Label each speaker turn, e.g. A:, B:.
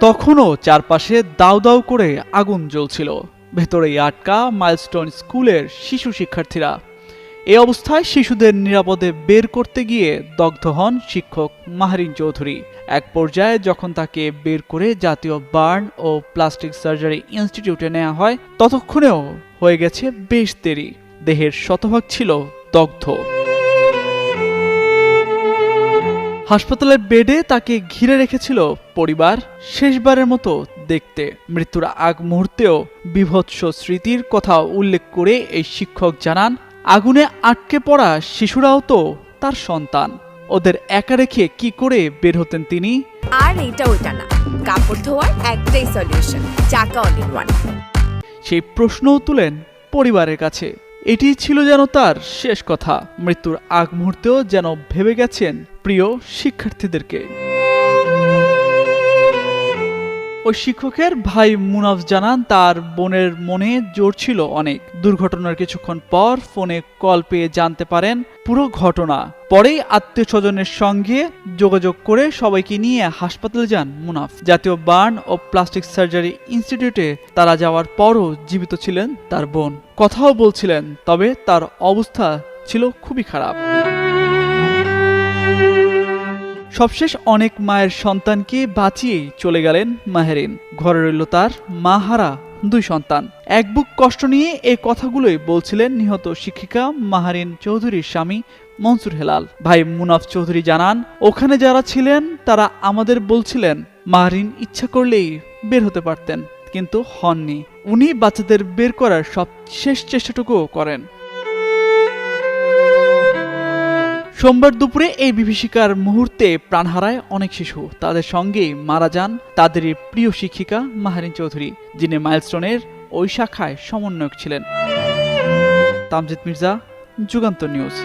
A: তখনও চারপাশে দাউ দাউ করে আগুন জ্বলছিল। ভেতরেই আটকা মাইলস্টোন স্কুলের শিশু শিক্ষার্থীরা। এই অবস্থায় শিশুদের নিরাপদে বের করতে গিয়ে দগ্ধ হন শিক্ষক মাহরিন চৌধুরী। এক পর্যায়ে যখন তাকে বের করে জাতীয় বার্ন ও প্লাস্টিক সার্জারি ইনস্টিটিউটে নেওয়া হয়, ততক্ষণেও হয়ে গেছে বেশ দেরি। দেহের শতভাগ ছিল দগ্ধ। হাসপাতালের বেডে তাকে ঘিরে রেখেছিল পরিবার, শেষবারের মতো দেখতে। মৃত্যুর আগ মুহূর্তেও বীভৎস স্মৃতির কথা উল্লেখ করে এই শিক্ষক জানান, আগুনে আটকে পড়া শিশুরাও তো তার সন্তান। ওদের একা রেখে কি করে বের হতেন তিনি?
B: আর এটা ওইটা না, কাপড় ধোয়ার একটাই সলিউশন, চাকা অল ইন ওয়ান।
A: সেই প্রশ্নও তুলেন পরিবারের কাছে। এটি ছিল যেন তার শেষ কথা। মৃত্যুর আগ মুহূর্তেও যেন ভেবে গেছেন প্রিয় শিক্ষার্থীদেরকে। ওই শিক্ষকের ভাই মুনাফ জানান, তার বোনের মনে জোর ছিল অনেক। দুর্ঘটনার কিছুক্ষণ পর ফোনে কল পেয়ে জানতে পারেন পুরো ঘটনা। পরেই আত্মীয় স্বজনের সঙ্গে যোগাযোগ করে সবাইকে নিয়ে হাসপাতালে যান মুনাফ। জাতীয় বার্ন ও প্লাস্টিক সার্জারি ইনস্টিটিউটে তারা যাওয়ার পরও জীবিত ছিলেন তার বোন, কথাও বলছিলেন, তবে তার অবস্থা ছিল খুবই খারাপ। সবশেষ অনেক মায়ের সন্তানকে বাঁচিয়েই চলে গেলেন মাহরিন। ঘরে রইল তার মাহারা দুই সন্তান। এক বুক কষ্ট নিয়ে এই কথাগুলোই বলছিলেন নিহত শিক্ষিকা মাহরিন চৌধুরীর স্বামী মনসুর হেলাল। ভাই মুনাফ চৌধুরী জানান, ওখানে যারা ছিলেন তারা আমাদের বলছিলেন মাহরিন ইচ্ছা করলেই বের হতে পারতেন, কিন্তু হননি। উনি বাচ্চাদের বের করার সব শেষ চেষ্টাটুকুও করেন। সোমবার দুপুরে এই বিভীষিকার মুহূর্তে প্রাণ হারায় অনেক শিশু। তাদের সঙ্গেই মারা যান তাদেরই প্রিয় শিক্ষিকা মাহরিন চৌধুরী, যিনি মাইলস্টোনের ওই শাখায় সমন্বয়ক ছিলেন। তামজিদ মির্জা, যুগান্তর নিউজ।